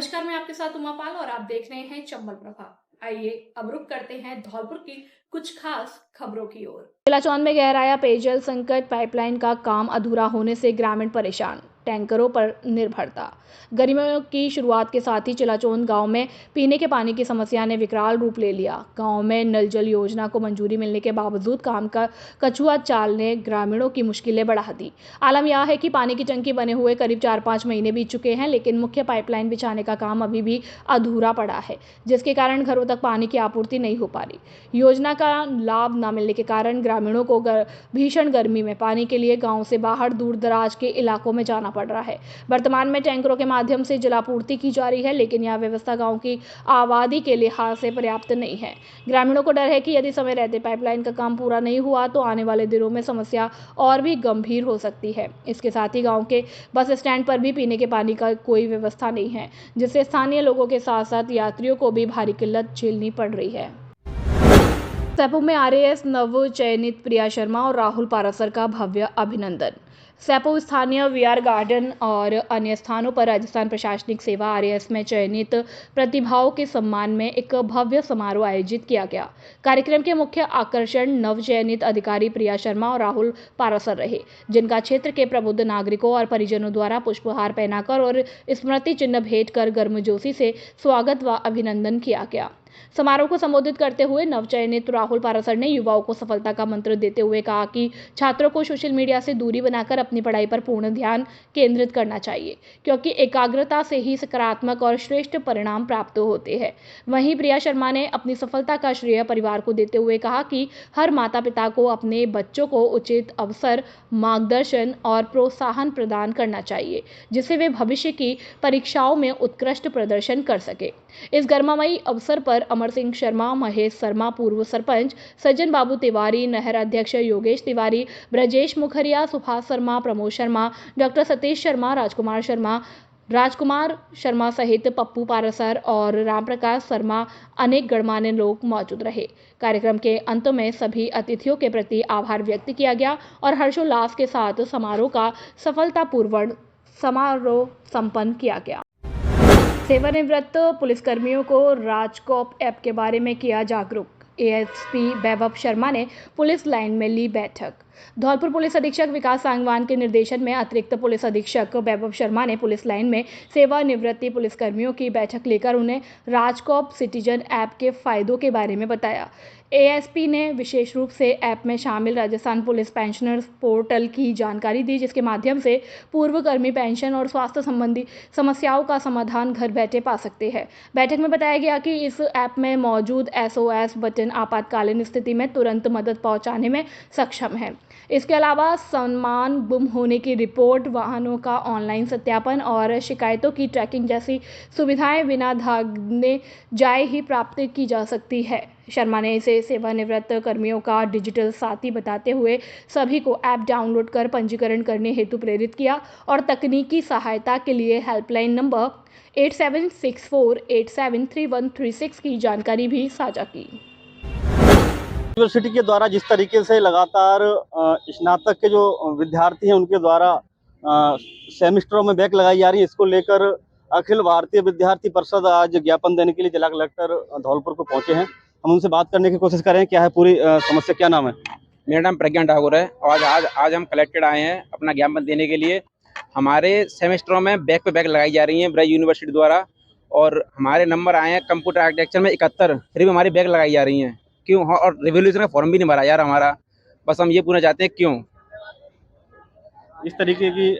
नमस्कार, मैं आपके साथ उमा पाल और आप देख रहे हैं चंबल प्रभा। आइए अब रुक करते हैं धौलपुर की कुछ खास खबरों की ओर। चिलाचौन में गहराया पेयजल संकट, पाइपलाइन का काम अधूरा होने से ग्रामीण परेशान, टैंकरों पर निर्भरता। गर्मियों की शुरुआत के साथ ही चिलाचौन गांव में पीने के पानी की समस्या ने विकराल रूप ले लिया। गांव में नल जल योजना को मंजूरी मिलने के बावजूद काम का कछुआ चाल ने ग्रामीणों की मुश्किलें बढ़ा दी। आलम यह है कि पानी की टंकी बने हुए करीब 4-5 महीने बीत चुके हैं, लेकिन मुख्य पाइपलाइन बिछाने का काम अभी भी अधूरा पड़ा है, जिसके कारण घरों तक पानी की आपूर्ति नहीं हो पा रही। योजना का लाभ न मिलने के कारण ग्रामीणों को भीषण गर्मी में पानी के लिए गांव से बाहर दूर दराज के इलाकों में जाना पड़ रहा है। वर्तमान में टैंकरों के माध्यम से जलापूर्ति की जा रही है, लेकिन यह व्यवस्था गांव की आबादी के लिहाज से पर्याप्त नहीं है। ग्रामीणों को डर है कि यदि समय रहते पाइपलाइन का काम पूरा नहीं हुआ तो आने वाले दिनों में समस्या और भी गंभीर हो सकती है। इसके साथ ही गांव के बस स्टैंड पर भी पीने के पानी का कोई व्यवस्था नहीं है, जिससे स्थानीय लोगों के साथ साथ यात्रियों को भी भारी किल्लत झेलनी पड़ रही है। सैपू में आरएएस नव चयनित प्रिया शर्मा और राहुल पारासर का भव्य अभिनंदन। सैपू स्थानीय वीआर गार्डन और अन्य स्थानों पर राजस्थान प्रशासनिक सेवा आरएएस में चयनित प्रतिभाओं के सम्मान में एक भव्य समारोह आयोजित किया गया। कार्यक्रम के मुख्य आकर्षण नव चयनित अधिकारी प्रिया शर्मा और राहुल पारासर रहे, जिनका क्षेत्र के प्रबुद्ध नागरिकों और परिजनों द्वारा पुष्पहार पहनाकर और स्मृति चिन्ह भेंट कर गर्मजोशी से स्वागत व अभिनंदन किया गया। समारोह को संबोधित करते हुए नवचयनित राहुल पारासर ने युवाओं को सफलता का मंत्र देते हुए कहा कि छात्रों को सोशल मीडिया से दूरी बनाकर अपनी पढ़ाई पर पूर्ण ध्यान केंद्रित करना चाहिए, क्योंकि एकाग्रता से ही सकारात्मक और श्रेष्ठ परिणाम प्राप्त होते हैं। वहीं प्रिया शर्मा ने अपनी सफलता का श्रेय परिवार को देते हुए कहा कि हर माता पिता को अपने बच्चों को उचित अवसर, मार्गदर्शन और प्रोत्साहन प्रदान करना चाहिए, जिससे वे भविष्य की परीक्षाओं में उत्कृष्ट प्रदर्शन कर सके। इस गर्मामयी अवसर पर अमर सिंह शर्मा, महेश शर्मा पूर्व सरपंच, सज्जन बाबू तिवारी, नहर अध्यक्ष योगेश तिवारी, ब्रजेश मुखरिया, सुभाष शर्मा, प्रमोद शर्मा, डॉक्टर सतीश शर्मा, राजकुमार शर्मा सहित पप्पू पारासर और रामप्रकाश शर्मा अनेक गणमान्य लोग मौजूद रहे। कार्यक्रम के अंत में सभी अतिथियों के प्रति आभार व्यक्त किया गया और हर्षोल्लास के साथ समारोह का सफलतापूर्वक समारोह संपन्न किया गया। सेवानिवृत्त पुलिसकर्मियों को राजकॉप ऐप के बारे में किया जागरूक। एएसपी वैभव शर्मा ने पुलिस लाइन में ली बैठक। धौलपुर पुलिस अधीक्षक विकास सांगवान के निर्देशन में अतिरिक्त पुलिस अधीक्षक वैभव शर्मा ने पुलिस लाइन में सेवानिवृत्ति पुलिसकर्मियों की बैठक लेकर उन्हें राजकॉप सिटीजन ऐप के फायदों के बारे में बताया। एएसपी ने विशेष रूप से ऐप में शामिल राजस्थान पुलिस पेंशनर्स पोर्टल की जानकारी दी, जिसके माध्यम से पूर्वकर्मी पेंशन और स्वास्थ्य संबंधी समस्याओं का समाधान घर बैठे पा सकते हैं। बैठक में बताया गया कि इस ऐप में मौजूद एसओएस बटन आपातकालीन स्थिति में तुरंत मदद पहुंचाने में सक्षम है। इसके अलावा सामान गुम होने की रिपोर्ट, वाहनों का ऑनलाइन सत्यापन और शिकायतों की ट्रैकिंग जैसी सुविधाएं बिना भागने जाए ही प्राप्त की जा सकती है। शर्मा ने इसे सेवानिवृत्त कर्मियों का डिजिटल साथी बताते हुए सभी को ऐप डाउनलोड कर पंजीकरण करने हेतु प्रेरित किया और तकनीकी सहायता के लिए हेल्पलाइन नंबर 8764873136 की जानकारी भी साझा की। यूनिवर्सिटी के द्वारा जिस तरीके से लगातार स्नातक के जो विद्यार्थी हैं उनके द्वारा सेमेस्टरों में बैक लगाई जा रही है, इसको लेकर अखिल भारतीय विद्यार्थी परिषद आज ज्ञापन देने के लिए जिला कलेक्टर धौलपुर को पहुंचे हैं। हम उनसे बात करने की कोशिश करें, क्या है पूरी समस्या, क्या नाम है? मेरा नाम प्रज्ञा ठाकुर है और आज हम कलेक्टेड आए हैं अपना ज्ञापन देने के लिए। हमारे सेमेस्टरों में बैक पे बैक लगाई जा रही हैं ब्रज यूनिवर्सिटी द्वारा और हमारे नंबर आए हैं कंप्यूटर आर्किटेक्चर में 71, फिर भी हमारी बैक लगाई जा रही हैं। क्यों? और रिवोल्यूशन का फॉर्म भी नहीं भरा यार हमारा। बस हम ये पूछना चाहते हैं क्यों इस तरीके की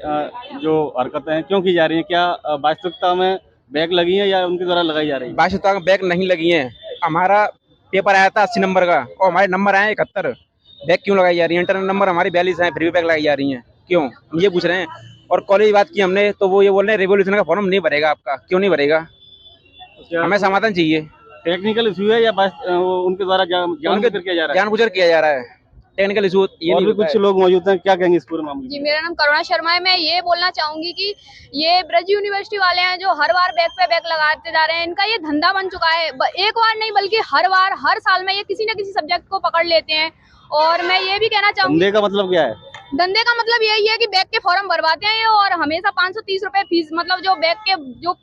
जो हरकतें हैं क्यों की जा रही हैं? क्या वास्तविकता में बैक लगी हैं या उनके द्वारा लगाई जा रही है? वास्तविकता में बैक नहीं लगी हैं। हमारा पेपर आया था 80 नंबर का और हमारे नंबर आए हैं 71। बैक क्यों लगाई जा रही है? इंटरनल नंबर हमारी 42 है, फिर भी बैक लगाई जा रही हैं। क्यों? हम ये पूछ रहे हैं। और कॉलेज की बात की हमने तो वो ये बोल रहे हैं रिवोल्यूशन का फॉर्म नहीं भरेगा आपका। क्यों नहीं भरेगा? हमें समाधान चाहिए। टेक्निकल इशू है या बस उनके द्वारा जानबूझकर किया जा रहा है? जानबूझकर किया जा रहा है। टेक्निकल इशू और भी कुछ लोग मौजूद हैं, क्या कहेंगे इस पूरे मामले में? जी, मेरा नाम करुणा शर्मा है। मैं ये बोलना चाहूंगी कि ये ब्रज यूनिवर्सिटी वाले हैं जो हर बार बैक पे बैक लगाते जा रहे हैं, इनका ये धंधा बन चुका है। एक बार नहीं बल्कि हर बार, हर साल में ये किसी न किसी सब्जेक्ट को पकड़ लेते हैं। और मैं ये भी कहना चाहूंगी, धंधे का मतलब क्या है? धंधे का मतलब यही है कि बैक के फॉर्म भरवाते हैं और हमेशा 530 रुपए फीस, मतलब जो बैक के जो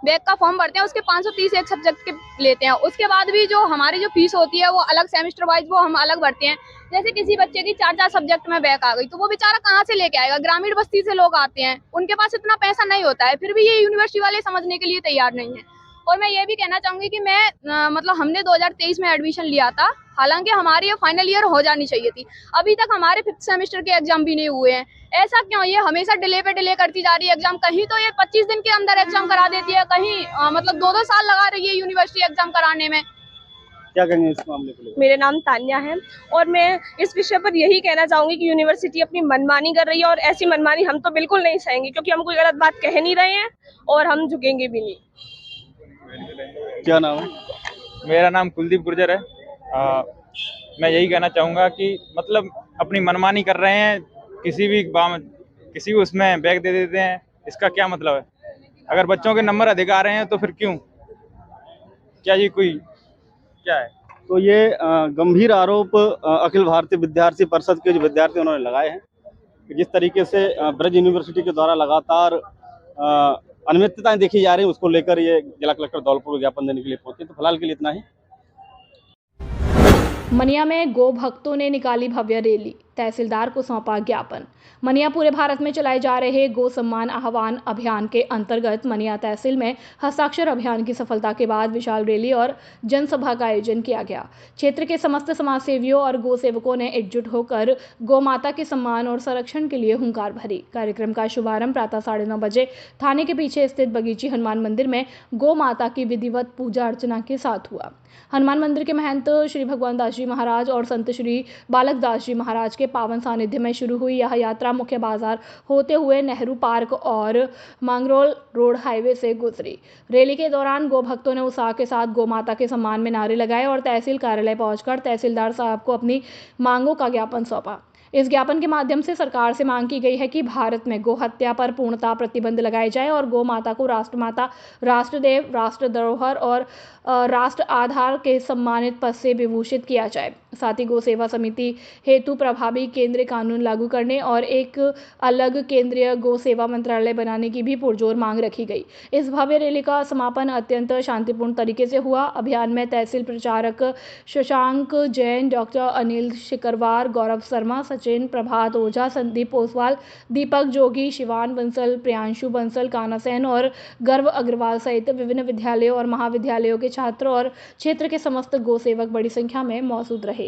बैग का फॉर्म भरते हैं, उसके 530 एक सब्जेक्ट के लेते हैं। उसके बाद भी जो हमारी जो फीस होती है वो अलग सेमेस्टर वाइज वो हम अलग भरते हैं। जैसे किसी बच्चे की 4 सब्जेक्ट में बैग आ गई तो वो बेचारा कहाँ से लेके आएगा? ग्रामीण बस्ती से लोग आते हैं, उनके पास इतना पैसा नहीं होता है, फिर भी ये यूनिवर्सिटी वाले समझने के लिए तैयार नहीं है। और मैं ये भी कहना चाहूंगी कि मैं मतलब हमने 2023 में एडमिशन लिया था, हालांकि हमारी ये फाइनल ईयर हो जानी चाहिए थी। अभी तक हमारे 5th सेमेस्टर के एग्जाम भी नहीं हुए हैं। ऐसा क्यों? ये हमेशा डिले पे डिले करती जा रही है एग्जाम। कहीं तो ये 25 दिन के अंदर एग्जाम करा देती है, कहीं मतलब 2-2 साल लगा रही है यूनिवर्सिटी एग्जाम कराने में। क्या कहेंगे इस मामले को लेकर? मेरा नाम तान्या है और मैं इस विषय पर यही कहना चाहूंगी कि यूनिवर्सिटी अपनी मनमानी कर रही है और ऐसी मनमानी हम तो बिल्कुल नहीं सहेंगे, क्योंकि हम कोई गलत बात कह नहीं रहे हैं और हम झुकेंगे भी नहीं। क्या नाम है? मेरा नाम कुलदीप गुर्जर है। मैं यही कहना चाहूँगा कि मतलब अपनी मनमानी कर रहे हैं, किसी भी उसमें बैग दे देते हैं, इसका क्या मतलब है? अगर बच्चों के नंबर अधिक आ रहे हैं तो फिर क्यों? क्या ये कोई क्या है? तो ये गंभीर आरोप अखिल भारतीय विद्यार्थी परिषद के जो विद्यार्थी उन्होंने लगाए हैं कि जिस तरीके से ब्रज यूनिवर्सिटी के द्वारा लगातार अनियमितताएं देखी जा रही हैं, उसको लेकर ये जिला कलेक्टर धौलपुर को ज्ञापन देने के लिए पहुंचे। तो फिलहाल के लिए इतना ही। मनिया में गो भक्तों ने निकाली भव्य रैली, तहसीलदार को सौंपा ज्ञापन। मनिया पूरे भारत में चलाए जा रहे गो सम्मान आह्वान अभियान के अंतर्गत मनिया तहसील में हस्ताक्षर अभियान की सफलता के बाद विशाल रैली और जनसभा का आयोजन किया गया। क्षेत्र के समस्त समाज सेवियों और गो सेवकों ने एकजुट होकर गौ माता के सम्मान और संरक्षण के लिए हुंकार भरी। कार्यक्रम का शुभारंभ प्रातः 9:30 बजे थाने के पीछे स्थित बगीची हनुमान मंदिर में गौ माता की विधिवत पूजा अर्चना के साथ हुआ। हनुमान मंदिर के महंत श्री भगवान दास जी महाराज और संत श्री बालक दास जी महाराज के पावन सानिध्य में शुरू हुई यह यात्रा मुख्य बाजार होते हुए नेहरू पार्क और मांगरोल रोड हाईवे से गुजरी। रैली के दौरान गो भक्तों ने उत्साह के साथ गौ माता के सम्मान में नारे लगाए और तहसील कार्यालय पहुंचकर तहसीलदार साहब को अपनी मांगों का ज्ञापन सौंपा। इस ज्ञापन के माध्यम से सरकार से मांग की गई है कि भारत में गो हत्या पर पूर्णतः प्रतिबंध लगाए जाए और गौ माता को राष्ट्रमाता, राष्ट्रदेव, राष्ट्र धरोहर और राष्ट्र आधार के सम्मानित पद से विभूषित किया जाए। साथ ही गो सेवा समिति हेतु प्रभावी केंद्रीय कानून लागू करने और एक अलग केंद्रीय गो सेवा मंत्रालय बनाने की भी पुरजोर मांग रखी गई। इस भव्य रैली का समापन अत्यंत शांतिपूर्ण तरीके से हुआ। अभियान में तहसील प्रचारक शशांक जैन, डॉक्टर अनिल शिकरवार, गौरव शर्मा, सचिन, प्रभात ओझा, संदीप ओसवाल, दीपक जोगी, शिवान बंसल, प्रियांशु बंसल, काना सेन और गर्व अग्रवाल सहित विभिन्न विद्यालयों और महाविद्यालयों के छात्र और क्षेत्र के समस्त गो सेवक बड़ी संख्या में मौजूद रहे।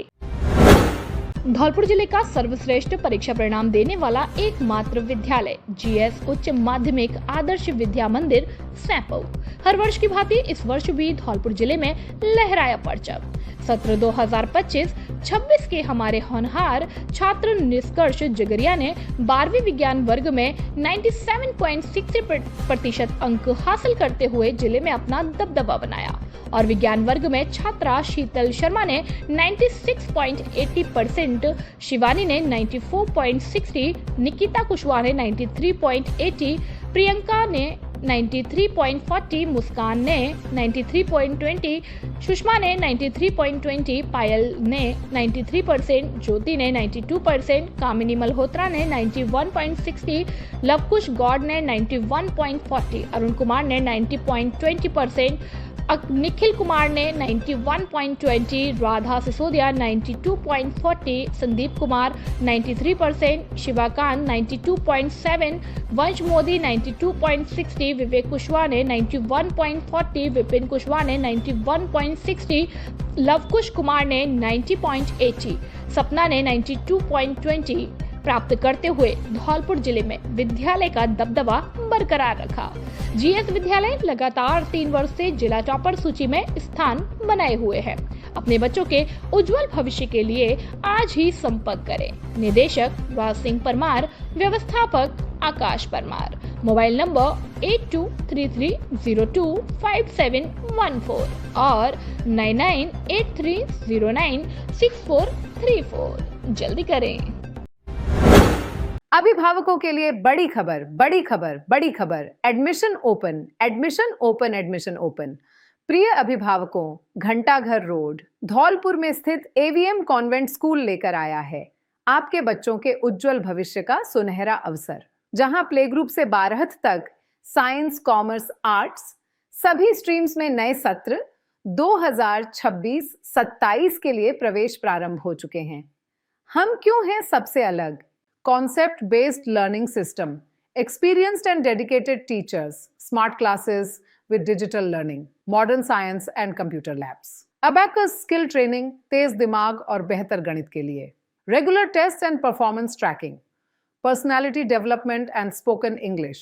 धौलपुर जिले का सर्वश्रेष्ठ परीक्षा परिणाम देने वाला एकमात्र विद्यालय जीएस उच्च माध्यमिक आदर्श विद्या मंदिर सैंपौ हर वर्ष की भांति इस वर्ष भी धौलपुर जिले में लहराया परचम। सत्र 2025-26 के हमारे होनहार छात्र निष्कर्ष जगरिया ने 12वीं विज्ञान वर्ग में 97.60% अंक हासिल करते हुए जिले में अपना दबदबा बनाया और विज्ञान वर्ग में छात्रा शीतल शर्मा ने 96.80%, शिवानी ने 94.60%, निकिता कुशवाहा ने 93.80%, प्रियंका ने 93.40, मुस्कान ने 93.20, सुषमा ने 93.20, पायल ने 93%, ज्योति ने 92%, कामिनी मल्होत्रा ने 91.60, लवकुश गौड़ ने 91.40, अरुण कुमार ने 90.20%, निखिल कुमार ने 91.20, राधा सिसोदिया 92.40, संदीप कुमार 93%, शिवाकांत 92.7, वंश मोदी 92.60, विवेक कुशवाहा ने 91.40, विपिन कुशवाहा ने 91.60, लवकुश कुमार ने 90.80, सपना ने 92.20 प्राप्त करते हुए धौलपुर जिले में विद्यालय का दबदबा बरकरार रखा। जीएस विद्यालय लगातार 3 वर्ष से जिला टॉपर सूची में स्थान बनाए हुए है। अपने बच्चों के उज्जवल भविष्य के लिए आज ही संपर्क करें। निदेशक राज सिंह परमार, व्यवस्थापक आकाश परमार, मोबाइल नंबर 8233025714 और 9983096434। जल्दी करें। अभिभावकों के लिए बड़ी खबर, बड़ी खबर, बड़ी खबर। Admission open, admission open, admission open. प्रिय अभिभावकों, घंटाघर रोड धौलपुर में स्थित एवीएम कॉन्वेंट स्कूल लेकर आया है आपके बच्चों के उज्जवल भविष्य का सुनहरा अवसर, जहां प्ले ग्रुप से 12th तक साइंस, कॉमर्स, आर्ट्स, सभी स्ट्रीम्स में नए सत्र 2026-27 के लिए प्रवेश प्रारंभ हो चुके हैं। हम क्यों हैं सबसे अलग? Concept based learning system, experienced and dedicated teachers, smart classes with digital learning, modern science and computer labs. Abacus skill training, तेज दिमाग और बेहतर गणित के लिए. Regular tests and performance tracking, personality development and spoken English,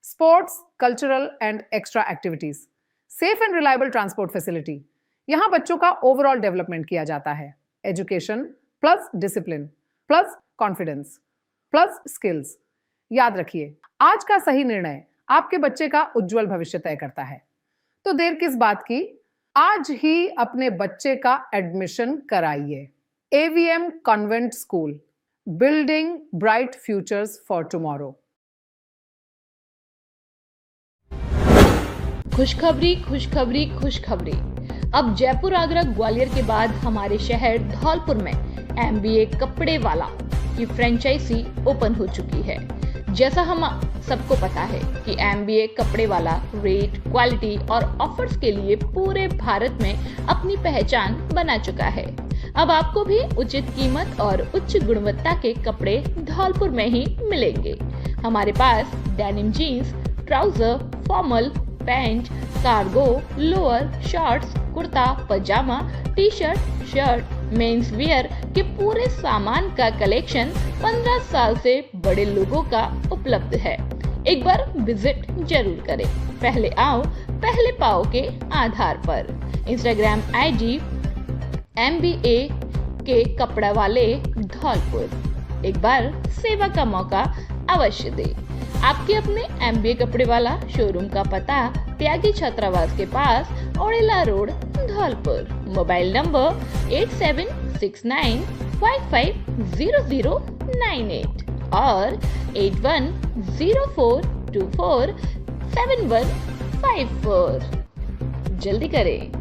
sports, cultural and extra activities, safe and reliable transport facility. यहाँ बच्चों का overall development किया जाता है. Education plus discipline plus confidence plus skills. याद रखिए, आज का सही निर्णय आपके बच्चे का उज्जवल भविष्य तय करता है. तो देर किस बात की, आज ही अपने बच्चे का एडमिशन कराइए. AVM convent school, building bright futures for tomorrow. खुशखबरी खुशखबरी खुशखबरी। अब जयपुर, आगरा, ग्वालियर के बाद हमारे शहर धौलपुर में MBA कपड़े वाला की फ्रेंचाइजी ओपन हो चुकी है। जैसा हम सबको पता है कि MBA कपड़े वाला रेट, क्वालिटी और ऑफर्स के लिए पूरे भारत में अपनी पहचान बना चुका है। अब आपको भी उचित कीमत और उच्च गुणवत्ता के कपड़े धौलपुर में ही मिलेंगे। हमारे पास denim jeans, trouser, formal, pant, cargo, lower, shorts, kurta, pyjama, T shirt, shirt, men's wear के पूरे सामान का कलेक्शन 15 साल से बड़े लोगों का उपलब्ध है। एक बार विजिट जरूर करें। पहले आओ पहले पाओ के आधार पर। इंस्टाग्राम ID MBA के कपड़ा वाले धौलपुर। एक बार सेवा का मौका अवश्य दें। आपके अपने MBA कपड़े वाला शोरूम का पता त्यागी छात्रावास के पास ओड़ेला रोड, धौलपुर। मोबाइल नंबर 8769550098 और 8104247154। जल्दी करें।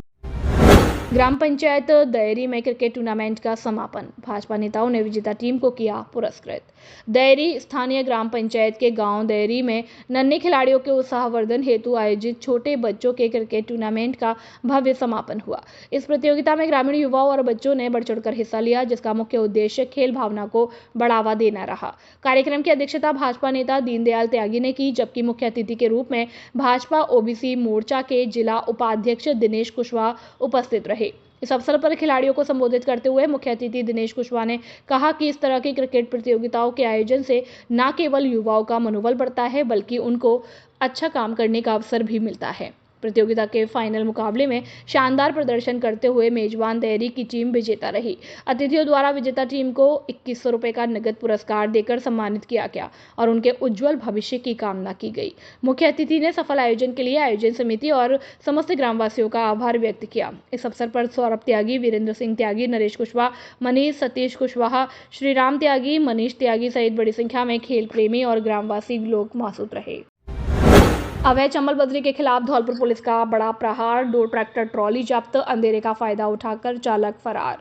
ग्राम पंचायत दयरी में क्रिकेट टूर्नामेंट का समापन। भाजपा नेताओं ने विजेता टीम को किया पुरस्कृत। दयरी स्थानीय ग्राम पंचायत के गांव दयरी में नन्हे खिलाड़ियों के उत्साहवर्धन हेतु आयोजित छोटे बच्चों के क्रिकेट टूर्नामेंट का भव्य समापन हुआ। इस प्रतियोगिता में ग्रामीण युवाओं और बच्चों ने बढ़ चढ़कर हिस्सा लिया, जिसका मुख्य उद्देश्य खेल भावना को बढ़ावा देना रहा। कार्यक्रम की अध्यक्षता भाजपा नेता दीनदयाल त्यागी ने की, जबकि मुख्य अतिथि के रूप में भाजपा OBC मोर्चा के जिला उपाध्यक्ष दिनेश कुशवाहा उपस्थित रहे। इस अवसर पर खिलाड़ियों को संबोधित करते हुए मुख्य अतिथि दिनेश कुशवाहा ने कहा कि इस तरह की क्रिकेट प्रतियोगिताओं के आयोजन से न केवल युवाओं का मनोबल बढ़ता है, बल्कि उनको अच्छा काम करने का अवसर भी मिलता है। प्रतियोगिता के फाइनल मुकाबले में शानदार प्रदर्शन करते हुए मेजबान दयरी की टीम विजेता रही। अतिथियों द्वारा विजेता टीम को 2100 रुपए का नगद पुरस्कार देकर सम्मानित किया गया और उनके उज्जवल भविष्य की कामना की गई। मुख्य अतिथि ने सफल आयोजन के लिए आयोजन समिति और समस्त ग्रामवासियों का आभार व्यक्त किया। इस अवसर पर सौरभ त्यागी, वीरेंद्र सिंह त्यागी, नरेश कुशवाहा, मनीष, सतीश कुशवाहा, श्रीराम त्यागी, मनीष त्यागी सहित बड़ी संख्या में खेल प्रेमी और ग्रामवासी लोग मौजूद रहे। अवैध चंबल बजरी के खिलाफ धौलपुर पुलिस का बड़ा प्रहार। 2 ट्रैक्टर ट्रॉली जब्त, अंधेरे का फायदा उठाकर चालक फरार।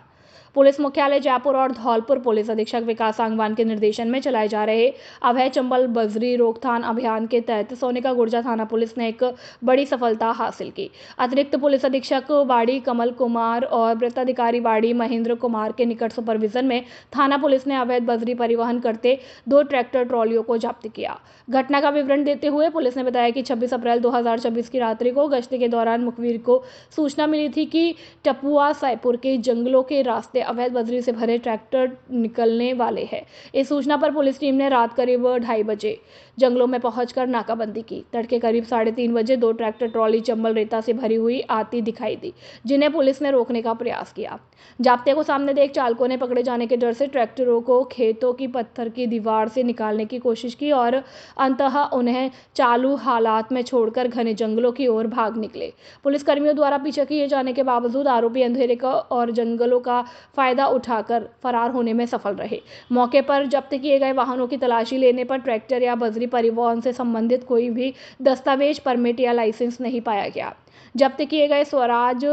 पुलिस मुख्यालय जयपुर और धौलपुर पुलिस अधीक्षक विकास सांगवान के निर्देशन में चलाए जा रहे अवैध चंबल बजरी रोकथाम अभियान के तहत सोनिका गुर्जा थाना पुलिस ने एक बड़ी सफलता हासिल की। अतिरिक्त पुलिस अधीक्षक बाड़ी कमल कुमार और वृत्ताधिकारी बाड़ी महेंद्र कुमार के निकट सुपरविजन में थाना पुलिस ने अवैध बजरी परिवहन करते 2 ट्रैक्टर ट्रॉलियों को जब्त किया। घटना का विवरण देते हुए पुलिस ने बताया कि 26 अप्रैल 2024 की रात्रि को गश्ती के दौरान मुखबिर को सूचना मिली थी कि टपुआ सायपुर के जंगलों के रास्ते अवैध बजरी से भरे ट्रैक्टर निकलने वाले हैं। इस सूचना पर पुलिस टीम ने रात करीब 2:30 बजे जंगलों में पहुंचकर नाकाबंदी की। तड़के करीब 3:30 बजे 2 ट्रैक्टर ट्रॉली चंबल रेता से भरी हुई आती दिखाई दी, जिन्हें पुलिस ने रोकने का प्रयास किया। जाब्ते को सामने देख चालकों ने पकड़े जाने के डर से ट्रैक्टरों को खेतों की पत्थर की दीवार से निकालने की कोशिश की और अंततः उन्हें चालू हालात में छोड़कर घने जंगलों की ओर भाग निकले। पुलिस कर्मियों द्वारा पीछा किए जाने के बावजूद आरोपी अंधेरे का और जंगलों का फायदा उठाकर फरार होने में सफल रहे। मौके पर जब्त किए गए वाहनों की तलाशी लेने पर ट्रैक्टर या बजरी परिवहन से संबंधित कोई भी दस्तावेज, परमिट या लाइसेंस नहीं पाया गया। जब्त किए गए स्वराज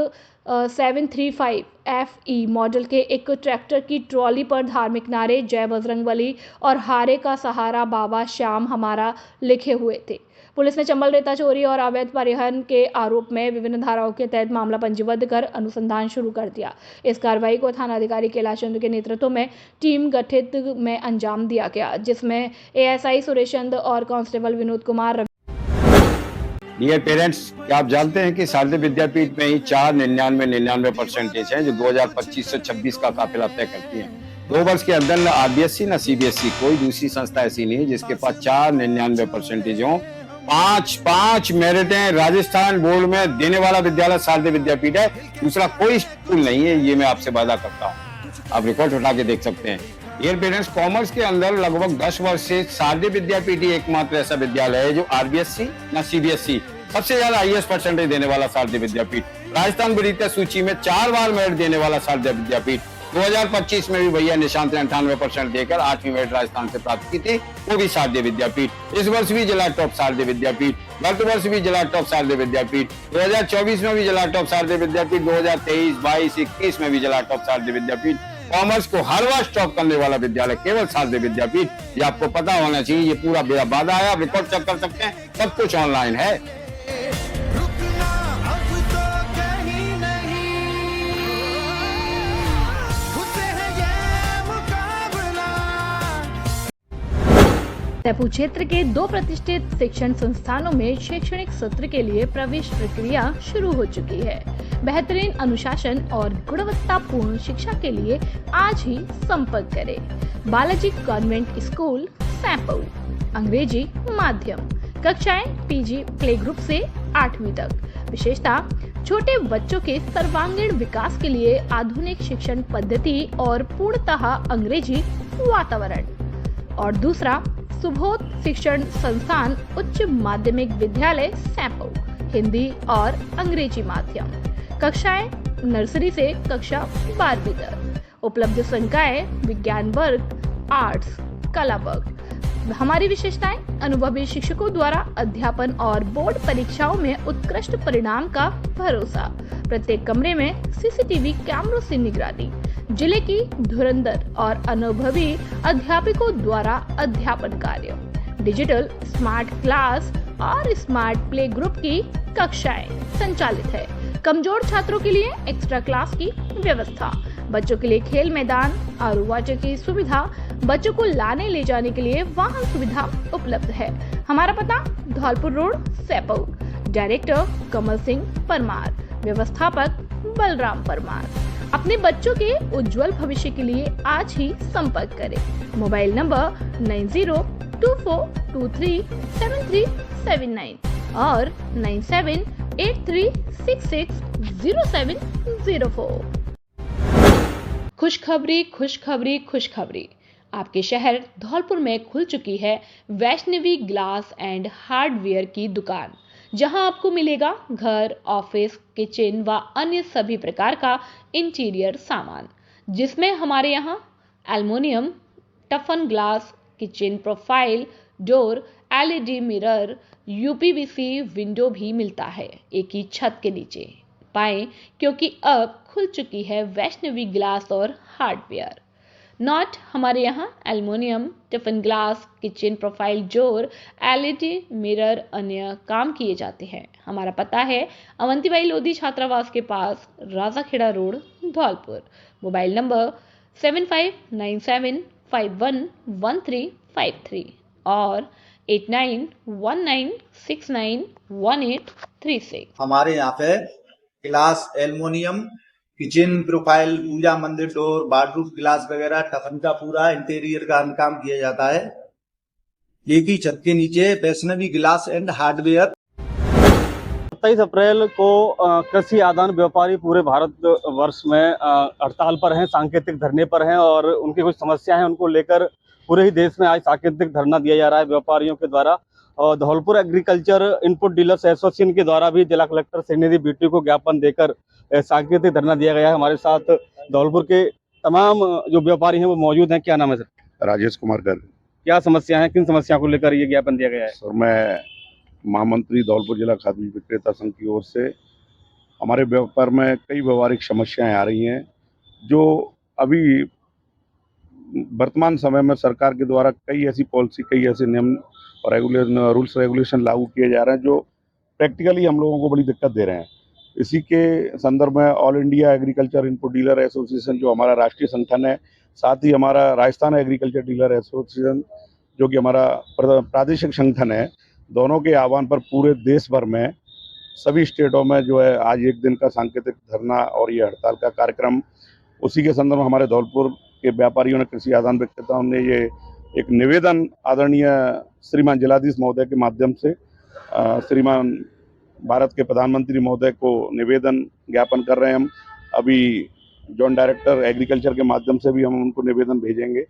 735 FE मॉडल के एक ट्रैक्टर की ट्रॉली पर धार्मिक नारे जय बजरंगबली और हारे का सहारा बाबा श्याम हमारा लिखे हुए थे। पुलिस ने चंबल रेता चोरी और अवैध परिवहन के आरोप में विभिन्न धाराओं के तहत मामला पंजीबद्ध कर अनुसंधान शुरू कर दिया। इस कार्रवाई को थानाधिकारी कैलाश चंद्र के नेतृत्व में टीम गठित में अंजाम दिया गया, जिसमें एएसआई सुरेश चंद्र और constable Vinod Kumar. Dear parents, क्या आप जानते हैं कि शारदीय विद्यापीठ में ही 4.99% है जो 2025 से 26 का काफिला तय करती है। 2 वर्ष के अंदर न आरबीएसई न सीबीएसई कोई दूसरी संस्था ऐसी नहीं है जिसके पास 4.99% हो। 5 मेरिटें राजस्थान बोर्ड में देने वाला विद्यालय शारदीय विद्यापीठ है, दूसरा कोई स्कूल नहीं है, ये मैं आपसे वादा करता हूँ। आप रिकॉर्ड उठा के देख सकते हैं। डियर पेरेंट्स, कॉमर्स के अंदर लगभग 10 वर्ष से शारदीय विद्यापीठ ही एकमात्र ऐसा विद्यालय है जो आरबीएसई न सीबीएसई सबसे ज्यादा हाईएस्ट परसेंटेज देने वाला शारदीय विद्यापीठ, राजस्थान वरीयता सूची में 4 बार मेरिट देने वाला शारदीय विद्यापीठ। 2025 में भी भैया निशांत ने 98% देकर 8वीं मेरिट राजस्थान से प्राप्त की थी, वो भी शारदीय विद्यापीठ। इस वर्ष भी जिला टॉप शारदीय विद्यापीठ, गत वर्ष भी जिला टॉप शारदीय विद्यापीठ, 2024 में भी जिला टॉप शारदीय विद्यापीठ, 2023, 22, 21 में भी जिला टॉप शारदीय विद्यापीठ। कॉमर्स को हर वर्ष टॉप करने वाला विद्यालय केवल शारदीय विद्यापीठ, ये आपको पता होना चाहिए। ये पूरा मेरा वादा है, आप रिकॉर्ड चेक कर सकते हैं, सब कुछ ऑनलाइन है। जयपुर क्षेत्र के 2 प्रतिष्ठित शिक्षण संस्थानों में शैक्षणिक सत्र के लिए प्रवेश प्रक्रिया शुरू हो चुकी है। बेहतरीन अनुशासन और गुणवत्तापूर्ण शिक्षा के लिए आज ही संपर्क करें। बालाजी कॉन्वेंट स्कूल सैंपऊ, अंग्रेजी माध्यम, कक्षाएं पीजी प्ले ग्रुप से 8वीं तक। विशेषता, छोटे बच्चों के सर्वांगीण विकास के लिए आधुनिक शिक्षण पद्धति और पूर्णतः अंग्रेजी वातावरण। और दूसरा, सुबोध शिक्षण संस्थान उच्च माध्यमिक विद्यालय सैंपऊ, हिंदी और अंग्रेजी माध्यम, कक्षाएं नर्सरी से कक्षा 12वीं तक। उपलब्ध संकाय विज्ञान वर्ग, आर्ट्स, कला वर्ग। हमारी विशेषताएं, अनुभवी शिक्षकों द्वारा अध्यापन और बोर्ड परीक्षाओं में उत्कृष्ट परिणाम का भरोसा। प्रत्येक कमरे में सीसीटीवी कैमरों से निगरानी। जिले की धुरंधर और अनुभवी अध्यापकों द्वारा अध्यापन कार्य। डिजिटल स्मार्ट क्लास और स्मार्ट प्ले ग्रुप की कक्षाएं संचालित है। कमजोर छात्रों के लिए एक्स्ट्रा क्लास की व्यवस्था। बच्चों के लिए खेल मैदान, आरओ वाटर की सुविधा, बच्चों को लाने ले जाने के लिए वाहन सुविधा उपलब्ध है। हमारा पता, धौलपुर रोड, सैंपऊ। डायरेक्टर कमल सिंह परमार, व्यवस्थापक बलराम परमार। अपने बच्चों के उज्जवल भविष्य के लिए आज ही संपर्क करें। मोबाइल नंबर 9024237379 और 9783660704। खुशखबरी खुशखबरी खुशखबरी, आपके शहर धौलपुर में खुल चुकी है वैष्णवी ग्लास एंड हार्डवेयर की दुकान, जहां आपको मिलेगा घर, ऑफिस, किचन व अन्य सभी प्रकार का इंटीरियर सामान, जिसमें हमारे यहाँ aluminium, toughen glass, kitchen profile, door, LED mirror, UPVC window भी मिलता है एक ही छत के नीचे। पाएं, क्योंकि अब खुल चुकी है वैष्णवी ग्लास और हार्डवेयर। नॉट हमारे यहाँ aluminium, tiffin glass, kitchen profile door, LED mirror अन्य काम किए जाते हैं। हमारा पता है अवंतीबाई लोधी छात्रावास के पास, Rajakheda road, Dholpur. Mobile number 7597511353 और 8919691836। हमारे यहाँ पे ग्लास, एल्युमिनियम, किचन प्रोफाइल, पूजा मंदिर डोर, बाथरूम ग्लास वगैरह टफन का पूरा इंटीरियर का काम किया जाता है। एक ही छत के नीचे वैष्णवी ग्लास एंड हार्डवेयर। 27 अप्रैल को कृषि आदान व्यापारी पूरे भारत वर्ष में हड़ताल पर हैं, सांकेतिक धरने पर हैं और उनकी कुछ समस्या है, उनको लेकर पूरे ही देश में आज सांकेतिक धरना दिया जा रहा है व्यापारियों के द्वारा। और Dholpur agriculture input dealers association के द्वारा भी जिला कलेक्टर श्रीनिधि बीटी को ज्ञापन देकर सांकेतिक धरना दिया गया है। हमारे साथ धौलपुर के तमाम जो व्यापारी हैं वो मौजूद हैं। क्या नाम है सर? राजेश कुमार गर्ग। क्या समस्या है, किन समस्या को लेकर ये ज्ञापन दिया गया है? सर, मैं महामंत्री धौलपुर जिला खाद्य विक्रेता संघ की ओर से हमारे व्यापार में कई व्यवहारिक समस्याएं आ रही हैं, जो अभी वर्तमान समय में सरकार के द्वारा कई ऐसी पॉलिसी, कई ऐसे नियम और रूल्स रेगुलेशन लागू किए जा रहे हैं जो प्रैक्टिकली हम लोगों को बड़ी दिक्कत दे रहे हैं। इसी के संदर्भ में all India agriculture input dealer association जो हमारा राष्ट्रीय संगठन है, साथ ही हमारा राजस्थान एग्रीकल्चर डीलर एसोसिएशन जो कि हमारा प्रादेशिक संगठन है, दोनों के आह्वान पर पूरे देश भर में सभी स्टेटों में जो है आज एक दिन का सांकेतिक धरना और ये हड़ताल का कार्यक्रम, उसी के संदर्भ में हमारे धौलपुर के व्यापारियों ने, कृषि आदान विक्रेताओं ने ये एक निवेदन आदरणीय श्रीमान जिलाधीश महोदय के माध्यम से श्रीमान भारत के प्रधानमंत्री महोदय को निवेदन ज्ञापन कर रहे हैं। हम अभी जॉइंट डायरेक्टर एग्रीकल्चर के माध्यम से भी हम उनको निवेदन भेजेंगे।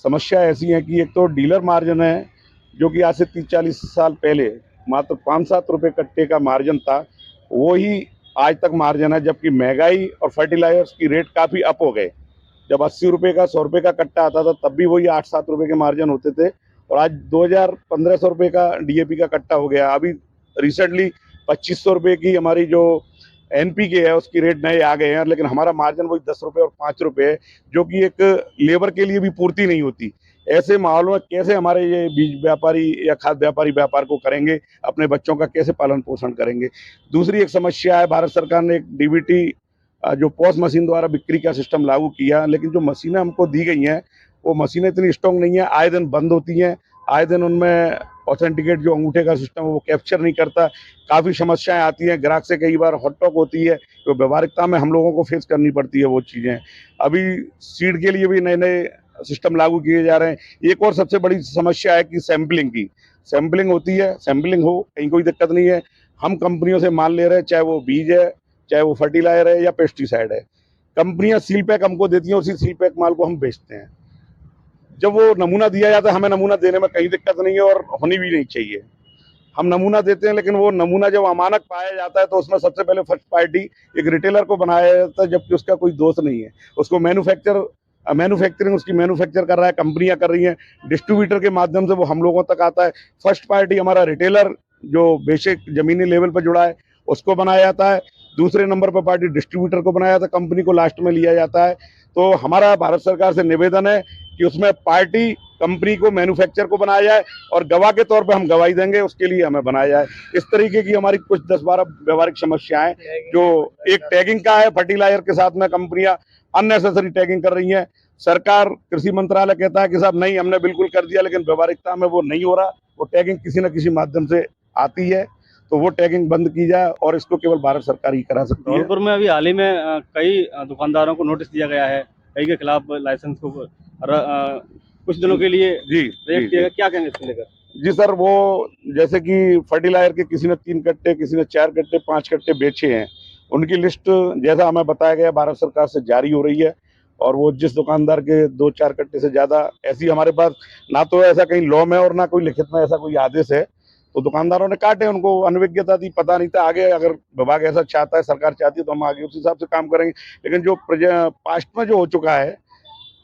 समस्या ऐसी है कि एक तो डीलर मार्जिन है जो कि आज से 30-40 साल पहले मात्र 5-7 रुपये कट्टे का मार्जिन था, वो ही आज तक मार्जिन है, जबकि महंगाई और फर्टिलाइजर्स की रेट काफ़ी अप हो गए। जब 80 रुपये का 100 रुपये का कट्टा आता था तब भी वही 8-7 रुपये के मार्जिन होते थे, और आज 1500 रुपये का डीएपी का कट्टा हो गया। अभी रिसेंटली 2500 रुपये की हमारी जो एनपीके है उसकी रेट नए आ गए हैं, लेकिन हमारा मार्जिन वही 10 रुपये और 5 रुपये है, जो कि एक लेबर के लिए भी पूर्ति नहीं होती। ऐसे माहौल में कैसे हमारे ये बीज व्यापारी या खाद्य व्यापारी व्यापार को करेंगे, अपने बच्चों का कैसे पालन पोषण करेंगे। दूसरी एक समस्या है, भारत सरकार ने एक डीबीटी जो पॉस मशीन द्वारा बिक्री का सिस्टम लागू किया, लेकिन जो मशीनें हमको दी गई हैं वो मशीनें इतनी स्ट्रॉन्ग नहीं है, आए दिन बंद होती हैं, आए दिन उनमें ऑथेंटिकेट जो अंगूठे का सिस्टम है वो कैप्चर नहीं करता। काफ़ी समस्याएं आती हैं, ग्राहक से कई बार हॉट टॉक होती है, तो व्यवहारिकता में हम लोगों को फेस करनी पड़ती है वो चीज़ें। अभी सीड के लिए भी नए नए सिस्टम लागू किए जा रहे हैं। एक और सबसे बड़ी समस्या है कि सैम्पलिंग की, सैम्पलिंग होती है, सैम्पलिंग हो कहीं कोई दिक्कत नहीं है, हम कंपनियों से माल ले रहे हैं, चाहे वो बीज है, चाहे वो फर्टिलाइजर है या पेस्टिसाइड है, कंपनियां सील पैक हमको देती हैं, उसी सील पैक माल को हम बेचते हैं। जब वो नमूना दिया जाता है, हमें नमूना देने में कहीं दिक्कत नहीं है और होनी भी नहीं चाहिए, हम नमूना देते हैं, लेकिन वो नमूना जब अमानक पाया जाता है तो उसमें सबसे पहले फर्स्ट पार्टी एक रिटेलर को बनाया जाता है, जबकि उसका कोई दोष नहीं है। उसको मैन्युफैक्चरिंग उसकी मैन्युफैक्चर कर रहा है, कंपनियां कर रही हैं, डिस्ट्रीब्यूटर के माध्यम से वो हम लोगों तक आता है। फर्स्ट पार्टी हमारा रिटेलर जो बेसिक जमीनी लेवल पर जुड़ा है उसको बनाया जाता है, दूसरे नंबर पर पार्टी डिस्ट्रीब्यूटर को बनाया जाता है, कंपनी को लास्ट में लिया जाता है। तो हमारा भारत सरकार से निवेदन है कि उसमें पार्टी कंपनी को मैन्युफैक्चर को बनाया जाए और गवाह के तौर पे हम गवाही देंगे, उसके लिए हमें बनाया जाए। इस तरीके की हमारी कुछ 10-12 व्यवहारिक समस्याएं, जो एक टैगिंग का है, फर्टिलाइजर के साथ में कंपनियां अननेसेसरी टैगिंग कर रही हैं। सरकार कृषि मंत्रालय कहता है कि साहब नहीं हमने बिल्कुल कर दिया, लेकिन व्यवहारिकता में वो नहीं हो रहा, वो टैगिंग किसी न किसी माध्यम से आती है, तो वो टैगिंग बंद की जाए और इसको केवल भारत सरकार ही करा सकती है। धौलपुर में अभी हाल ही में कई दुकानदारों को नोटिस दिया गया है, कई के खिलाफ लाइसेंस को कुछ दिनों के लिए रेट किया गया, क्या कहेंगे इसको लेकर? जी सर, वो जैसे कि फर्टिलाइजर के किसी ने 3 कट्टे, किसी ने 4 कट्टे, 5 कट्टे बेचे हैं, उनकी लिस्ट जैसा हमें बताया गया भारत सरकार से जारी हो रही है, और वो जिस दुकानदार के 2-4 कट्टे से ज़्यादा, ऐसी हमारे पास ना तो ऐसा कहीं लॉ में और ना कोई लिखित में ऐसा कोई आदेश है, तो दुकानदारों ने काटे, उनको अनभिज्ञता थी, पता नहीं था। आगे अगर विभाग ऐसा चाहता है, सरकार चाहती है, तो हम आगे उस हिसाब से काम करेंगे। लेकिन जो पास्ट में जो हो चुका है,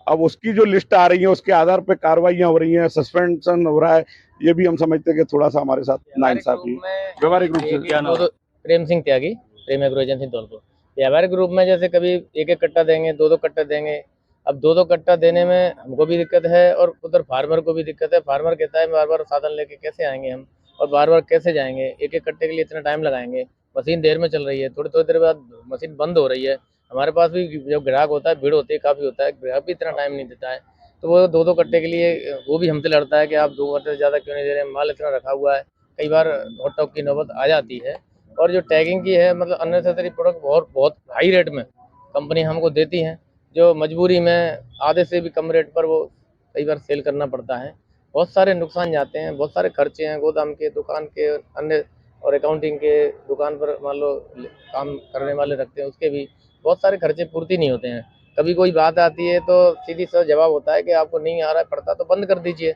अब उसकी जो लिस्ट आ रही है उसके आधार पर कार्रवाइयाँ हो रही हैं, सस्पेंशन हो रहा है, ये भी हम समझते हैं कि थोड़ा सा हमारे साथ नाइंसाफी। व्यवहारिक रूप से क्या नाम? प्रेम सिंह त्यागी, प्रेम एग्रो एजेंसी धौलपुर। व्यावहारिक रूप में जैसे कभी 1-1 कट्टा देंगे, 2-2 कट्टा देंगे। अब 2-2 कट्टा देने में हमको भी दिक्कत है और उधर फार्मर को भी दिक्कत है। फार्मर कहता है बार बार साधन लेके कैसे आएंगे हम, और बार बार कैसे जाएंगे, 1-1 कट्टे के लिए इतना टाइम लगाएंगे। मशीन देर में चल रही है, थोड़ी देर बाद मशीन बंद हो रही है। हमारे पास भी जब ग्राहक होता है, भीड़ होती है, काफ़ी होता है, ग्राहक भी इतना टाइम नहीं देता है, तो वो 2-2 कट्टे के लिए वो भी हमसे लड़ता है कि आप 2 कट्टे से ज़्यादा क्यों नहीं दे रहे हैं, माल इतना रखा हुआ है। कई बार हॉट टॉक की नौबत आ जाती है। और जो टैगिंग की है, मतलब अननेसेसरी प्रोडक्ट बहुत हाई रेट में कंपनी हमको देती हैं, जो मजबूरी में आधे से भी कम रेट पर वो कई बार सेल करना पड़ता है। बहुत सारे नुकसान जाते हैं, बहुत सारे खर्चे हैं, गोदाम के, दुकान के, अन्य और अकाउंटिंग के, दुकान पर मान लो काम करने वाले रखते हैं, उसके भी बहुत सारे खर्चे पूर्ति नहीं होते हैं। कभी कोई बात आती है तो सीधी सा जवाब होता है कि आपको नहीं आ रहा है पड़ता तो बंद कर दीजिए।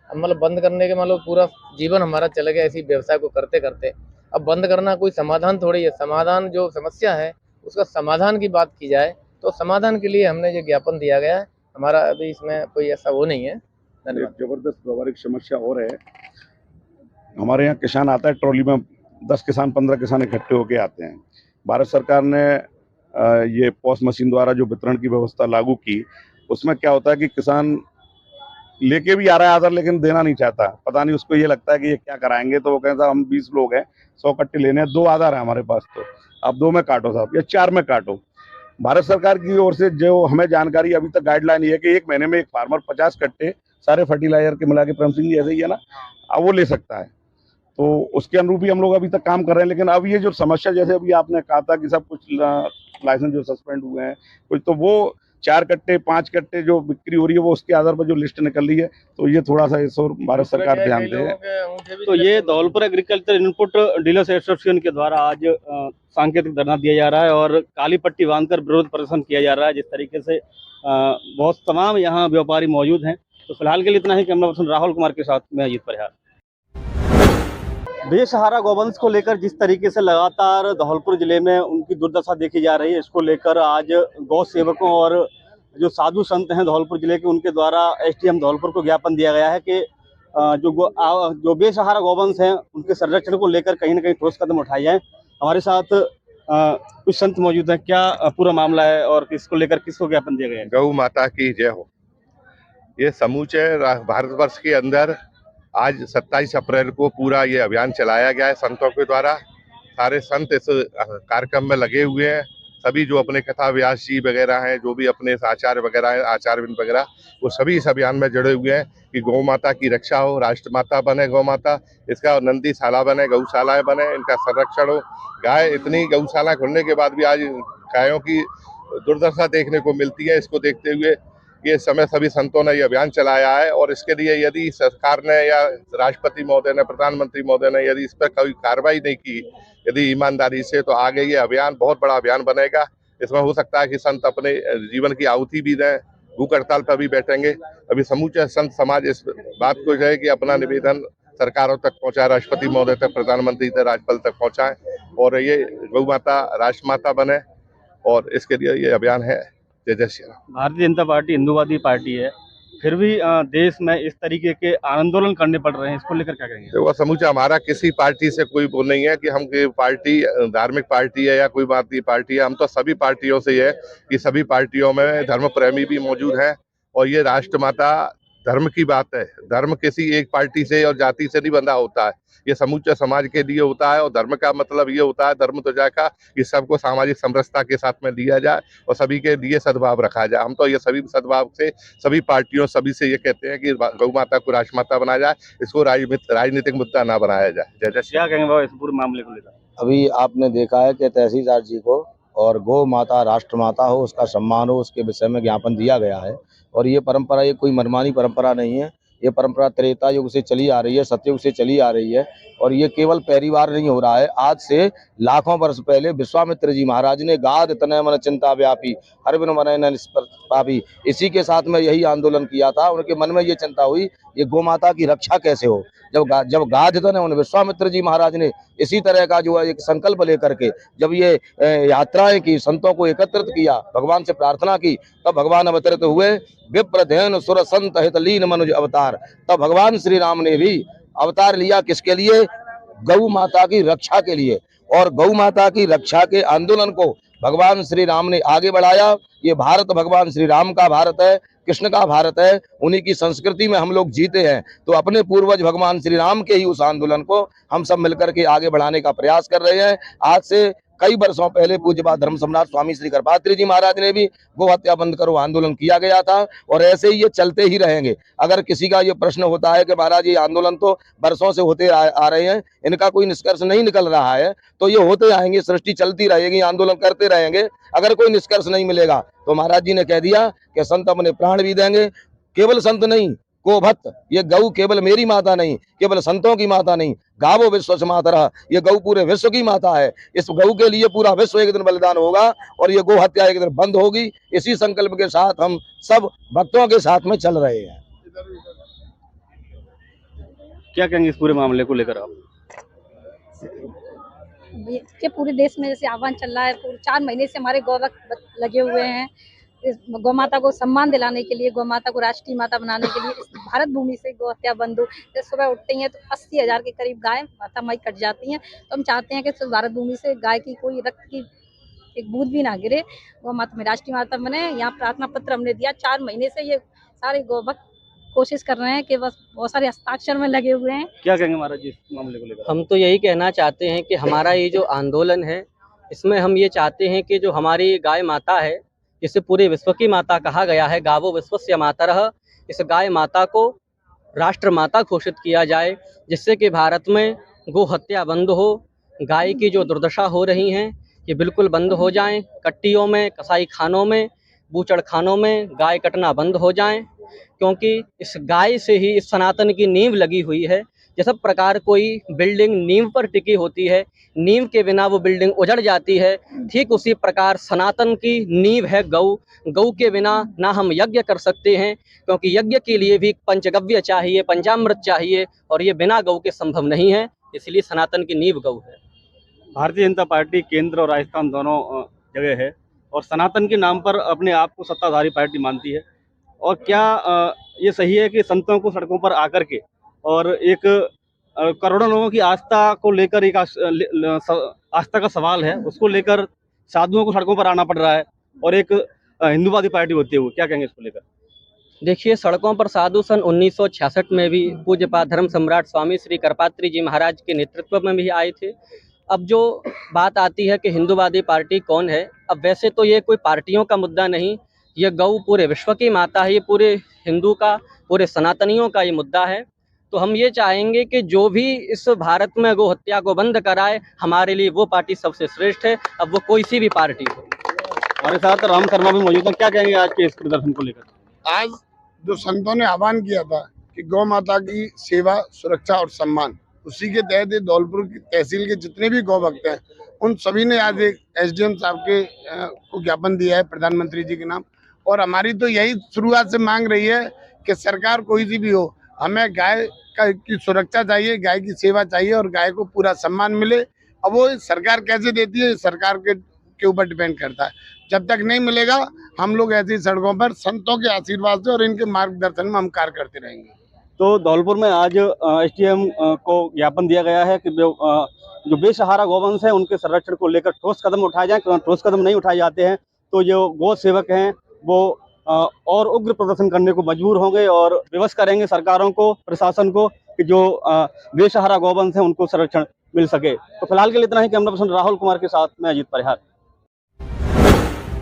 अब मतलब बंद करने के मतलब पूरा जीवन हमारा चला गया इसी व्यवसाय को करते करते। अब बंद करना कोई समाधान थोड़ी है, समाधान जो समस्या है उसका समाधान की बात की जाए, तो समाधान के लिए हमने ये ज्ञापन दिया गया है। हमारा अभी इसमें कोई ऐसा वो नहीं है। एक जबरदस्त व्यवहारिक समस्या और है, हमारे यहाँ किसान आता है, ट्रॉली में 10 किसान 15 किसान इकट्ठे होके आते हैं। भारत सरकार ने ये पॉस मशीन द्वारा जो वितरण की व्यवस्था लागू की, उसमें क्या होता है कि किसान लेके भी आ रहा है आदर, लेकिन देना नहीं चाहता। पता नहीं उसको ये लगता है कि ये क्या कराएंगे, तो वो कहता हम 20 लोग हैं, 100 कट्टे लेने हैं, 2 आधार है हमारे पास, तो आप 2 में काटो साहब या 4 में काटो। भारत सरकार की ओर से जो हमें जानकारी अभी तक गाइडलाइन ये है कि 1 महीने में एक फार्मर 50 कट्टे सारे फर्टिलाइजर के मिला के, प्रेम सिंह जी ऐसे ही है ना, अब वो ले सकता है। तो उसके अनुरूप ही हम लोग अभी तक काम कर रहे हैं। लेकिन अब ये जो समस्या, जैसे अभी आपने कहा था कि सब कुछ लाइसेंस जो सस्पेंड हुए हैं कुछ, तो वो 4 कट्टे 5 कट्टे जो बिक्री हो रही है वो उसके आधार पर जो लिस्ट निकल रही है, तो ये थोड़ा सा इस और भारत सरकार ध्यान दे। तो ये Dholpur agriculture input dealers association के द्वारा आज सांकेतिक धरना दिया जा रहा है और काली पट्टी बांधकर विरोध प्रदर्शन किया जा रहा है। जिस तरीके से बहुत तमाम यहाँ व्यापारी मौजूद हैं। तो फिलहाल के लिए इतना ही। कैमरा पर्सन राहुल कुमार के साथ मैं अजीत परिहार। बेसहारा गौवंश को लेकर जिस तरीके से लगातार धौलपुर जिले में उनकी दुर्दशा देखी जा रही है, इसको लेकर आज गौ सेवकों और जो साधु संत हैं धौलपुर जिले के, उनके द्वारा एसडीएम धौलपुर को ज्ञापन दिया गया है कि जो बेसहारा गौवंश हैं उनके संरक्षण को लेकर कहीं ना कहीं ठोस कदम उठाए जाएं। हमारे साथ कुछ संत मौजूद हैं। क्या पूरा मामला है और किसको लेकर किसको ज्ञापन दिया गया है? गौ माता की जय हो। ये समूचे भारतवर्ष के अंदर आज 27 अप्रैल को पूरा ये अभियान चलाया गया है संतों के द्वारा। सारे संत इस कार्यक्रम में लगे हुए हैं। सभी जो अपने कथा व्यास जी वगैरह हैं, जो भी अपने आचार्य वगैरह हैं, आचार्यविंद वगैरह, वो सभी इस अभियान में जुड़े हुए हैं कि गौ माता की रक्षा हो, राष्ट्र माता बने गौ माता, इसका नंदीशाला बने, गौशालाएं बने, इनका संरक्षण हो। गाय इतनी गौशाला खुलने के बाद भी आज गायों की दुर्दशा देखने को मिलती है। इसको देखते हुए ये समय सभी संतों ने ये अभियान चलाया है और इसके लिए यदि सरकार ने या राष्ट्रपति महोदय ने, प्रधानमंत्री महोदय ने यदि इस पर कोई कार्रवाई नहीं की, यदि ईमानदारी से, तो आगे ये अभियान बहुत बड़ा अभियान बनेगा। इसमें हो सकता है कि संत अपने जीवन की आहुति भी दें, भूख हड़ताल पर भी बैठेंगे। अभी समूचे संत समाज इस बात को है कि अपना निवेदन सरकारों तक पहुंचाए, राष्ट्रपति महोदय तक, प्रधानमंत्री तक, राज्यपाल तक पहुंचाएं और ये गौ माता राष्ट्र माता बने, और इसके लिए ये अभियान है। जय जय श्री राम। भारतीय जनता पार्टी हिंदूवादी पार्टी है, फिर भी देश में इस तरीके के आंदोलन करने पड़ रहे हैं, इसको लेकर क्या कहेंगे? देखो समूचा हमारा किसी पार्टी से कोई वो नहीं है कि हम कोई पार्टी धार्मिक पार्टी है या कोई भारतीय पार्टी है। हम तो सभी पार्टियों से है कि सभी पार्टियों में धर्म प्रेमी भी मौजूद है और ये राष्ट्र माता धर्म की बात है। धर्म किसी एक पार्टी से और जाति से नहीं बंधा होता है, ये समूचे समाज के लिए होता है। और धर्म का मतलब ये होता है, धर्म तो जाएगा कि सबको सामाजिक समरसता के साथ में लिया जाए और सभी के लिए सद्भाव रखा जाए। हम तो ये सभी सद्भाव से सभी पार्टियों सभी से ये कहते हैं कि गौ माता को राष्ट्रमाता बनाया जाए, इसको राजनीतिक मुद्दा ना बनाया जाए। जय जय। क्या कहेंगे बाबा इस पूरे मामले को लेकर? अभी आपने देखा है कि तहसीलदार जी को और गौ माता राष्ट्र माता हो, उसका सम्मान हो, उसके विषय में ज्ञापन दिया गया है। और ये परंपरा, ये कोई मनमानी परंपरा नहीं है। ये परंपरा त्रेता युग से चली आ रही है, सतयुग से चली आ रही है और ये केवल पहली बार नहीं हो रहा है। आज से लाखों वर्ष पहले विश्वामित्र जी महाराज ने गाद तनय मन चिंता व्यापी हर बिन मन न निष्पापी, इसी के साथ में यही आंदोलन किया था। उनके मन में ये चिंता हुई ये गौ माता की रक्षा कैसे हो। जब गाद तनय उन विश्वामित्र जी महाराज ने इसी तरह का जो एक संकल्प लेकर के जब ये यात्राएं की, संतों को एकत्रित किया, भगवान से प्रार्थना की, तब भगवान अवतरित हुए। विप्र धैन सुर संत हित लीन मनुज अवतार। तब भगवान श्री राम ने भी अवतार लिया, किसके लिए? गौ माता की रक्षा के लिए। और गौ माता की रक्षा के आंदोलन को भगवान श्री राम ने आगे बढ़ाया। ये भारत भगवान श्री राम का भारत है, कृष्ण का भारत है, उन्हीं की संस्कृति में हम लोग जीते हैं। तो अपने पूर्वज भगवान श्री राम के ही उस आंदोलन को हम सब मिलकर के आगे बढ़ाने का प्रयास कर रहे हैं। आज से कई वर्षों पहले पूज्यपाद धर्म सम्राट स्वामी श्री कृपात्री जी महाराज ने भी गौ हत्या बंद करो आंदोलन किया गया था और ऐसे ही ये चलते ही रहेंगे। अगर किसी का ये प्रश्न होता है कि महाराज ये आंदोलन तो वर्षों से होते आ रहे हैं, इनका कोई निष्कर्ष नहीं निकल रहा है, तो ये होते आएंगे, सृष्टि चलती रहेगी, आंदोलन करते रहेंगे। अगर कोई निष्कर्ष नहीं मिलेगा तो महाराज जी ने कह दिया कि संत अपने प्राण भी देंगे। केवल संत नहीं, गोभक्त, ये गौ केवल मेरी माता नहीं, केवल संतों की माता नहीं, गावो विश्व मातरः, ये गौ पूरे विश्व की माता है। इस गौ के लिए पूरा विश्व एक दिन बलिदान होगा और ये गौ हत्या एक दिन बंद होगी। इसी संकल्प के साथ हम सब भक्तों के साथ में चल रहे हैं। क्या कहेंगे इस पूरे मामले को लेकर आप? के पूरे देश में जैसे आह्वान चल रहा है, पूरे 4 महीने से हमारे गौरव लगे हुए हैं गौ माता को सम्मान दिलाने के लिए, गौ माता को राष्ट्रीय माता बनाने के लिए। इस भारत भूमि से गौ हत्या बंद हो। जब सुबह उठते हैं तो 80,000 के करीब गाय माता माई कट जाती हैं। तो हम चाहते हैं कि भारत भूमि से गाय की कोई रक्त की एक बूंद भी ना गिरे, गौ माता में राष्ट्रीय माता बने। यहाँ प्रार्थना पत्र हमने दिया, 4 महीने से ये सारे गौ भक्त कोशिश कर रहे हैं कि बस बहुत सारे हस्ताक्षर में लगे हुए हैं। क्या कहेंगे महाराज जी इस मामले को लेकर? हम तो यही कहना चाहते हैं कि हमारा ये जो आंदोलन है, इसमें हम ये चाहते हैं कि जो हमारी गाय माता है, जिसे पूरे विश्व की माता कहा गया है, गावो विश्वस्य मातरः, इस गाय माता को राष्ट्र माता घोषित किया जाए, जिससे कि भारत में गो हत्या बंद हो। गाय की जो दुर्दशा हो रही हैं ये बिल्कुल बंद हो जाएं। कट्टियों में, कसाई खानों में, बूचड़ खानों में गाय कटना बंद हो जाएं, क्योंकि इस गाय से ही इस सनातन की नींव लगी हुई है। जिस प्रकार कोई बिल्डिंग नींव पर टिकी होती है, नींव के बिना वो बिल्डिंग उजड़ जाती है, ठीक उसी प्रकार सनातन की नींव है गौ। गौ के बिना ना हम यज्ञ कर सकते हैं, क्योंकि यज्ञ के लिए भी पंचगव्य चाहिए, पंचामृत चाहिए, और ये बिना गौ के संभव नहीं है। इसलिए सनातन की नींव गौ है। भारतीय जनता पार्टी केंद्र और राजस्थान दोनों जगह है और सनातन के नाम पर अपने आप को सत्ताधारी पार्टी मानती है। और क्या ये सही है कि संतों को सड़कों पर आकर के और एक करोड़ों लोगों की आस्था को लेकर एक आस्था का सवाल है, उसको लेकर साधुओं को सड़कों पर आना पड़ रहा है और एक हिंदूवादी पार्टी होते हुए, क्या कहेंगे इसको लेकर? देखिए, सड़कों पर साधु सन 1966 में भी पूज्यपाद धर्म सम्राट स्वामी श्री करपात्री जी महाराज के नेतृत्व में भी आए थे। अब जो बात आती है कि हिंदूवादी पार्टी कौन है, अब वैसे तो ये कोई पार्टियों का मुद्दा नहीं, ये गौ पूरे विश्व की माता है, ये पूरे हिंदू का, पूरे सनातनियों का ये मुद्दा है। तो हम ये चाहेंगे कि जो भी इस भारत में गौ हत्या को बंद कराए, हमारे लिए वो पार्टी सबसे श्रेष्ठ है, अब वो कोई सी भी पार्टी हो। हमारे साथ राम शर्मा भी मौजूद है, क्या कहेंगे आज के इस प्रदर्शन को लेकर? आज जो संतों ने आह्वान किया था कि गौ माता की सेवा, सुरक्षा और सम्मान, उसी के तहत धौलपुर की तहसील के जितने भी गौ भक्त हैं, उन सभी ने आज एक एसडीएम साहब के को ज्ञापन दिया है प्रधानमंत्री जी के नाम। और हमारी तो यही शुरुआत से मांग रही है कि सरकार कोई सी भी हो, हमें गाय की सुरक्षा चाहिए, गाय की सेवा चाहिए और गाय को पूरा सम्मान मिले। अब वो सरकार कैसे देती है, सरकार के ऊपर डिपेंड करता है। जब तक नहीं मिलेगा, हम लोग ऐसी सड़कों पर संतों के आशीर्वाद से और इनके मार्गदर्शन में हम कार्य करते रहेंगे। तो धौलपुर में आज एसडीएम को ज्ञापन दिया गया है कि जो बेसहारा गौवंश है उनके संरक्षण को लेकर ठोस कदम उठाए जाएं। ठोस कदम नहीं उठाए जाते हैं तो जो गौ सेवक हैं वो और उग्र प्रदर्शन करने को मजबूर होंगे और विवश करेंगे सरकारों को, प्रशासन को, कि जो बेसहारा गौवंश है उनको संरक्षण मिल सके। तो फिलहाल के लिए इतना ही। कैमरा पर्सन राहुल कुमार के साथ मैं अजीत परिहार।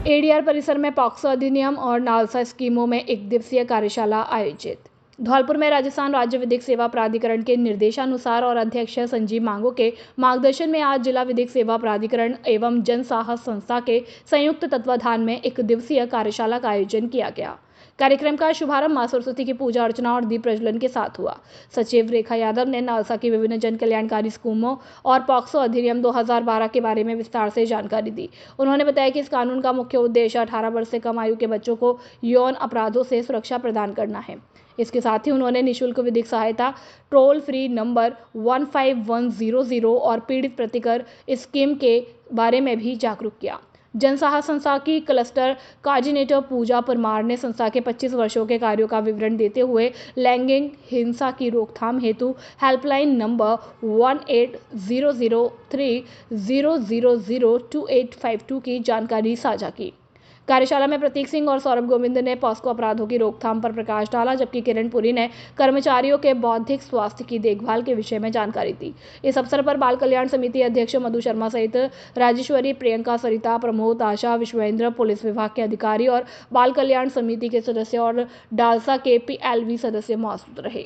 एडीआर परिसर में पॉक्सो अधिनियम और नालसा स्कीमों में एक दिवसीय कार्यशाला आयोजित। धौलपुर में राजस्थान राज्य विधिक सेवा प्राधिकरण के निर्देशानुसार और अध्यक्ष संजीव मांगो के मार्गदर्शन में आज जिला विधिक सेवा प्राधिकरण एवं जन साहस संस्था के संयुक्त तत्वाधान में एक दिवसीय कार्यशाला का आयोजन किया गया। कार्यक्रम का शुभारंभ मां सरस्वती की पूजा अर्चना और दीप प्रज्वलन के साथ हुआ। सचिव रेखा यादव ने नालसा की विभिन्न जन कल्याणकारी स्कीमों और पॉक्सो अधिनियम 2012 के बारे में विस्तार से जानकारी दी। उन्होंने बताया कि इस कानून का मुख्य उद्देश्य 18 वर्ष से कम आयु के बच्चों को यौन अपराधों से सुरक्षा प्रदान करना है। इसके साथ ही उन्होंने निःशुल्क विधिक सहायता टोल फ्री नंबर 15100 और पीड़ित प्रतिकर स्कीम के बारे में भी जागरूक किया। जनसाहस संस्था की क्लस्टर कोऑर्डिनेटर पूजा परमार ने संस्था के 25 वर्षों के कार्यों का विवरण देते हुए लैंगिक हिंसा की रोकथाम हेतु हेल्पलाइन नंबर 1803000285 की जानकारी साझा की। कार्यशाला में प्रतीक सिंह और सौरभ गोविंद ने पॉस्को अपराधों की रोकथाम पर प्रकाश डाला, जबकि किरण पुरी ने कर्मचारियों के बौद्धिक स्वास्थ्य की देखभाल के विषय में जानकारी दी। इस अवसर पर बाल कल्याण समिति अध्यक्ष मधु शर्मा सहित राजेश्वरी, प्रियंका, सरिता, प्रमोद, आशा, विश्वेंद्र, पुलिस विभाग के अधिकारी और बाल कल्याण समिति के सदस्य और डालसा के PLV सदस्य मौजूद रहे।